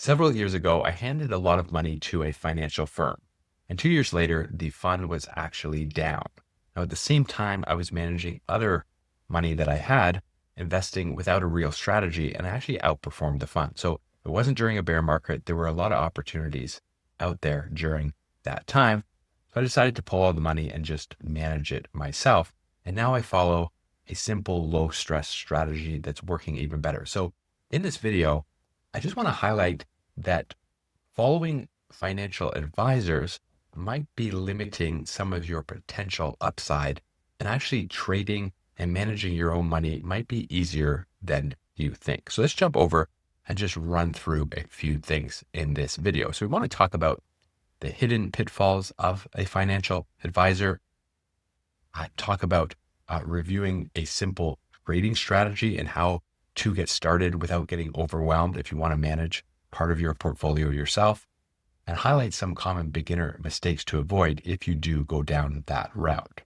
Several years ago, I handed a lot of money to a financial firm, and 2 years later, the fund was actually down. Now, at the same time, I was managing other money that I had, investing without a real strategy, and I actually outperformed the fund. So it wasn't during a bear market. There were a lot of opportunities out there during that time. So I decided to pull all the money and just manage it myself. And now I follow a simple, low stress strategy that's working even better. So in this video, I just want to highlight that following financial advisors might be limiting some of your potential upside, and actually trading and managing your own money might be easier than you think. So let's jump over and just run through a few things in this video. So we want to talk about the hidden pitfalls of a financial advisor. I talk about reviewing a simple trading strategy and how to get started without getting overwhelmed if you want to manage part of your portfolio yourself, and highlight some common beginner mistakes to avoid if you do go down that route.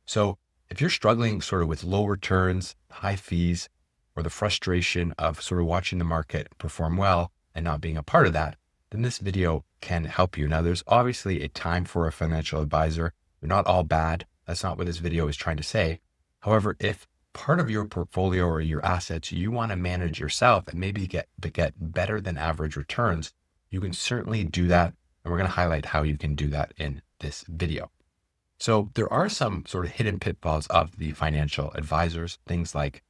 So if you're struggling sort of with low returns, high fees, or the frustration of sort of watching the market perform well and not being a part of that, then this video can help you. Now, there's obviously a time for a financial advisor. They're not all bad. That's not what this video is trying to say. However, if part of your portfolio or your assets you want to manage yourself and maybe get better than average returns, you can certainly do that. And we're going to highlight how you can do that in this video. So there are some sort of hidden pitfalls of the financial advisors, things like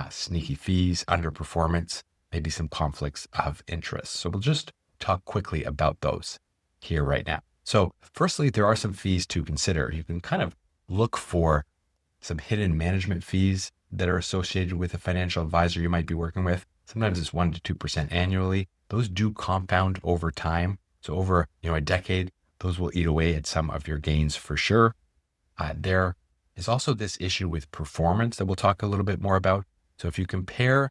sneaky fees, underperformance, maybe some conflicts of interest. So we'll just talk quickly about those here right now. So firstly, there are some fees to consider. You can kind of look for some hidden management fees that are associated with a financial advisor you might be working with. Sometimes it's 1% to 2% annually. Those do compound over time. So over a decade, those will eat away at some of your gains for sure. There is also this issue with performance that we'll talk a little bit more about. So if you compare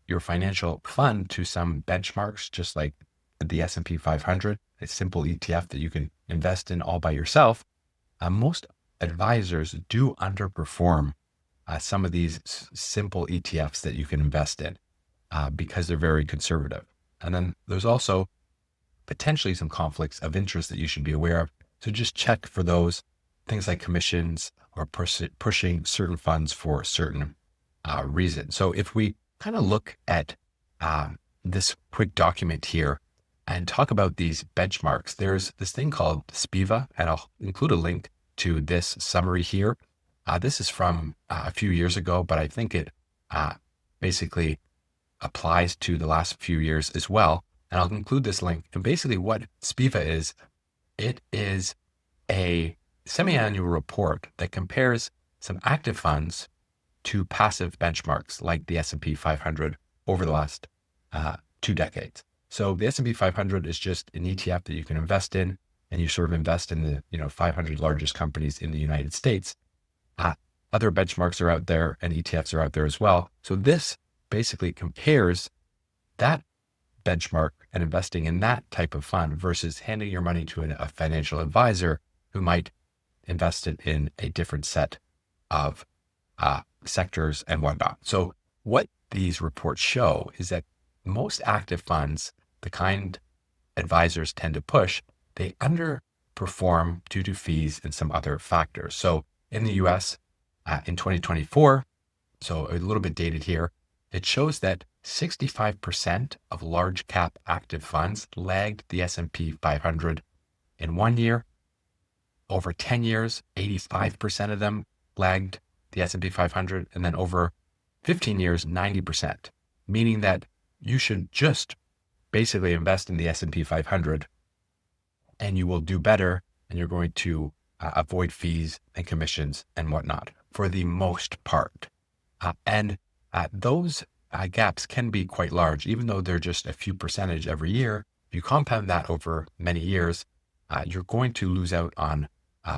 your financial fund to some benchmarks, just like the S&P 500, a simple ETF that you can invest in all by yourself, most advisors do underperform some of these simple ETFs that you can invest in because they're very conservative. And then there's also potentially some conflicts of interest that you should be aware of. So just check for those things like commissions or pushing certain funds for certain reasons. So if we kind of look at this quick document here and talk about these benchmarks, there's this thing called SPIVA, and I'll include a link to this summary here. This is from a few years ago, but I think it basically applies to the last few years as well. And I'll include this link. And basically what SPIVA is, it is a semi-annual report that compares some active funds to passive benchmarks like the S&P 500 over the last 2 decades. So the S&P 500 is just an ETF that you can invest in, and you sort of invest in the 500 largest companies in the United States. Other benchmarks are out there and ETFs are out there as well. So this basically compares that benchmark and investing in that type of fund versus handing your money to a financial advisor who might invest it in a different set of sectors and whatnot. So what these reports show is that most active funds, the kind advisors tend to push, they underperform due to fees and some other factors. So in the US in 2024, so a little bit dated here, it shows that 65% of large cap active funds lagged the S&P 500 in 1 year. Over 10 years, 85% of them lagged the S&P 500. And then over 15 years, 90%, meaning that you should just basically invest in the S&P 500 and you will do better, and you're going to avoid fees and commissions and whatnot for the most part. And those gaps can be quite large, even though they're just a few percentage every year. If you compound that over many years, you're going to lose out on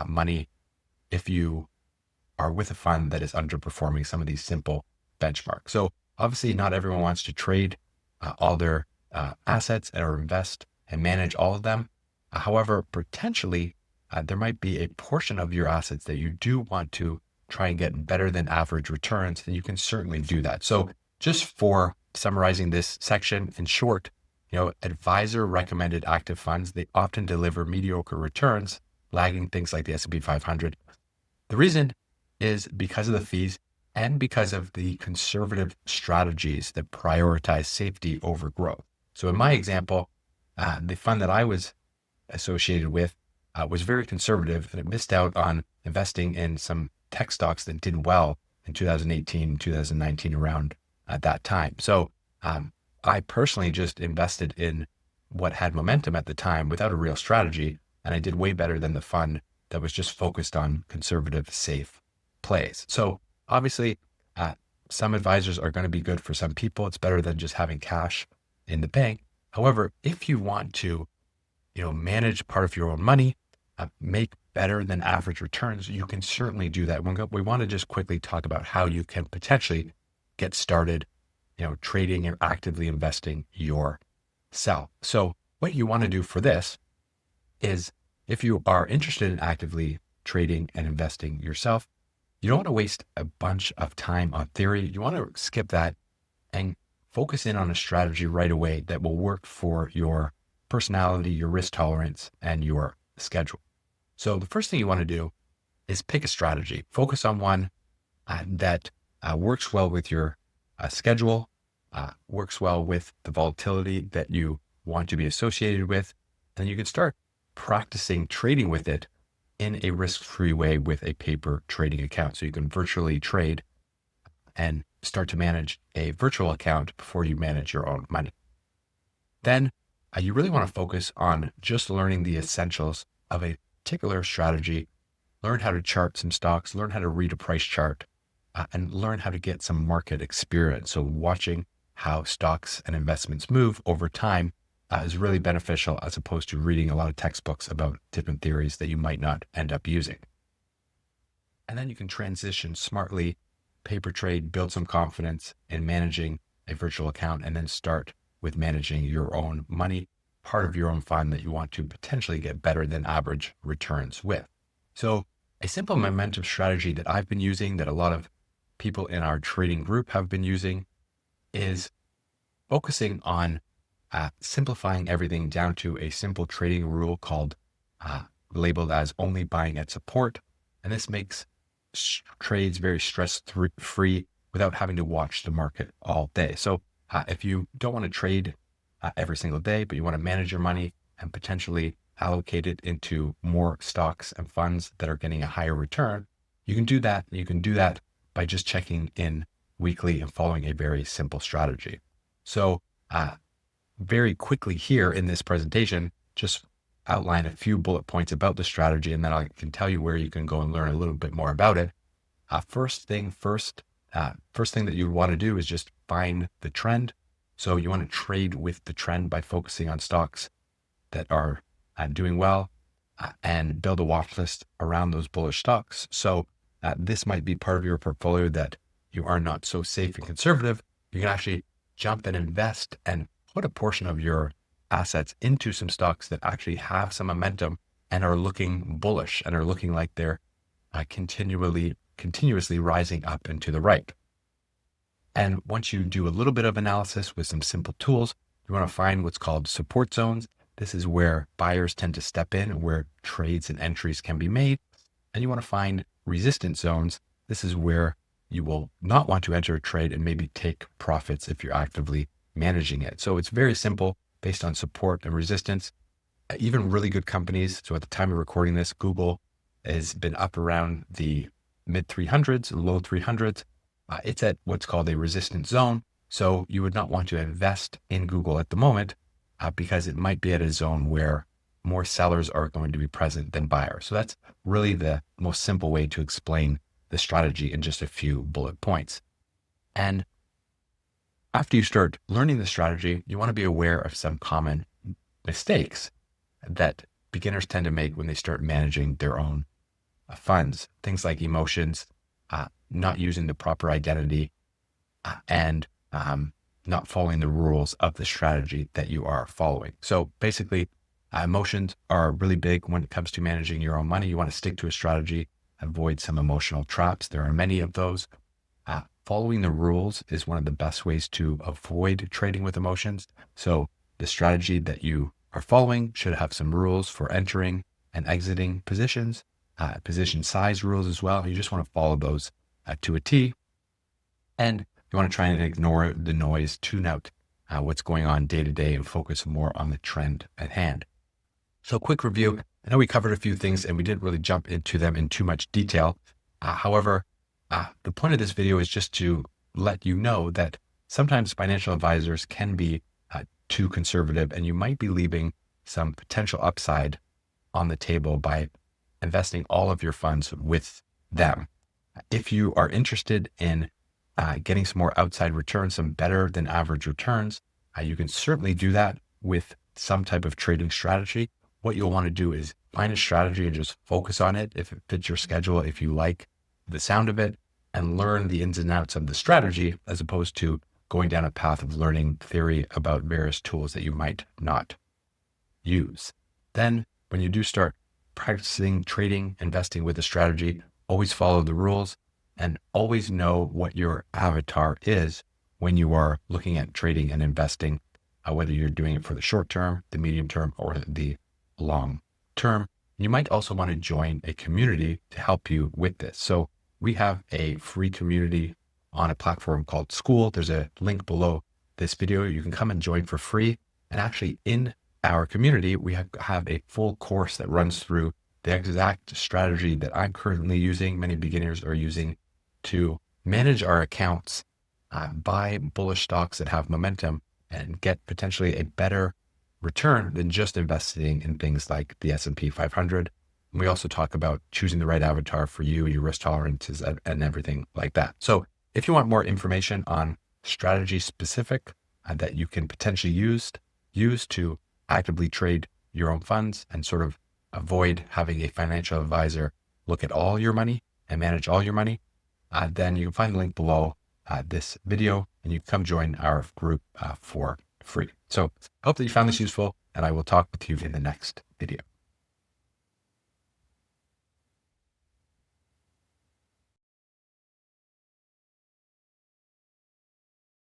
money if you are with a fund that is underperforming some of these simple benchmarks. So obviously not everyone wants to trade all their assets or invest and manage all of them. However, potentially there might be a portion of your assets that you do want to try and get better than average returns, and you can certainly do that. So just for summarizing this section in short, Advisor recommended active funds, they often deliver mediocre returns, lagging things like the S&P 500. The reason is because of the fees and because of the conservative strategies that prioritize safety over growth. So in my example, the fund that I was associated with was very conservative, and it missed out on investing in some tech stocks that did well in 2018, 2019, around at that time. So I personally just invested in what had momentum at the time without a real strategy, and I did way better than the fund that was just focused on conservative, safe plays. So obviously, some advisors are going to be good for some people. It's better than just having cash in the bank. However, if you want to, manage part of your own money, make better than average returns, you can certainly do that. We want to just quickly talk about how you can potentially get started, trading or actively investing yourself. So what you want to do for this is, if you are interested in actively trading and investing yourself, you don't want to waste a bunch of time on theory. You want to skip that and focus in on a strategy right away that will work for your personality, your risk tolerance, and your schedule. So the first thing you want to do is pick a strategy. Focus on one that works well with your schedule, works well with the volatility that you want to be associated with. Then you can start practicing trading with it in a risk-free way with a paper trading account. So you can virtually trade and start to manage a virtual account before you manage your own money. Then you really want to focus on just learning the essentials of a particular strategy, learn how to chart some stocks, learn how to read a price chart, and learn how to get some market experience. So watching how stocks and investments move over time is really beneficial, as opposed to reading a lot of textbooks about different theories that you might not end up using. And then you can transition smartly, paper trade, build some confidence in managing a virtual account, and then start with managing your own money, part of your own fund that you want to potentially get better than average returns with. So a simple momentum strategy that I've been using, that a lot of people in our trading group have been using, is focusing on simplifying everything down to a simple trading rule called labeled as only buying at support. And this makes trades very stress-free without having to watch the market all day. So if you don't want to trade every single day, but you want to manage your money and potentially allocate it into more stocks and funds that are getting a higher return, you can do that. You can do that by just checking in weekly and following a very simple strategy. So very quickly here in this presentation, just outline a few bullet points about the strategy, and then I can tell you where you can go and learn a little bit more about it. First thing that you want to do is just find the trend. So you want to trade with the trend by focusing on stocks that are doing well and build a watch list around those bullish stocks. So this might be part of your portfolio that you are not so safe and conservative. You can actually jump and invest and put a portion of your assets into some stocks that actually have some momentum and are looking bullish and are looking like they're continuously rising up and to the right. And once you do a little bit of analysis with some simple tools, you want to find what's called support zones. This is where buyers tend to step in and where trades and entries can be made. And you want to find resistance zones. This is where you will not want to enter a trade and maybe take profits if you're actively managing it. So it's very simple based on support and resistance. Even really good companies. So at the time of recording this, Google has been up around the mid 300s, low 300s. It's at what's called a resistance zone. So you would not want to invest in Google at the moment because it might be at a zone where more sellers are going to be present than buyers. So that's really the most simple way to explain the strategy in just a few bullet points. And after you start learning the strategy, you want to be aware of some common mistakes that beginners tend to make when they start managing their own funds. Things like emotions, not using the proper identity, and not following the rules of the strategy that you are following. So basically, emotions are really big when it comes to managing your own money. You want to stick to a strategy, avoid some emotional traps. There are many of those. Following the rules is one of the best ways to avoid trading with emotions. So the strategy that you are following should have some rules for entering and exiting positions, position size rules as well. You just want to follow those to a T. And you want to try and ignore the noise, tune out what's going on day to day, and focus more on the trend at hand. So quick review. I know we covered a few things and we didn't really jump into them in too much detail. However, the point of this video is just to let you know that sometimes financial advisors can be too conservative, and you might be leaving some potential upside on the table by investing all of your funds with them. If you are interested in getting some more outside returns, some better than average returns, you can certainly do that with some type of trading strategy. What you'll want to do is find a strategy and just focus on it if it fits your schedule, if you like the sound of it, and learn the ins and outs of the strategy, as opposed to going down a path of learning theory about various tools that you might not use. Then when you do start practicing trading, investing with a strategy, always follow the rules and always know what your avatar is when you are looking at trading and investing, whether you're doing it for the short term, the medium term, or the long term. You might also want to join a community to help you with this. So we have a free community on a platform called School. There's a link below this video. You can come and join for free. And actually in our community, we have a full course that runs through the exact strategy that I'm currently using, many beginners are using, to manage our accounts, buy bullish stocks that have momentum, and get potentially a better return than just investing in things like the S&P 500. And we also talk about choosing the right avatar for you, your risk tolerances, and everything like that. So if you want more information on strategy specific that you can potentially use to actively trade your own funds and sort of avoid having a financial advisor look at all your money and manage all your money, then you can find the link below this video and you can come join our group for free. So I hope that you found this useful, and I will talk with you in the next video.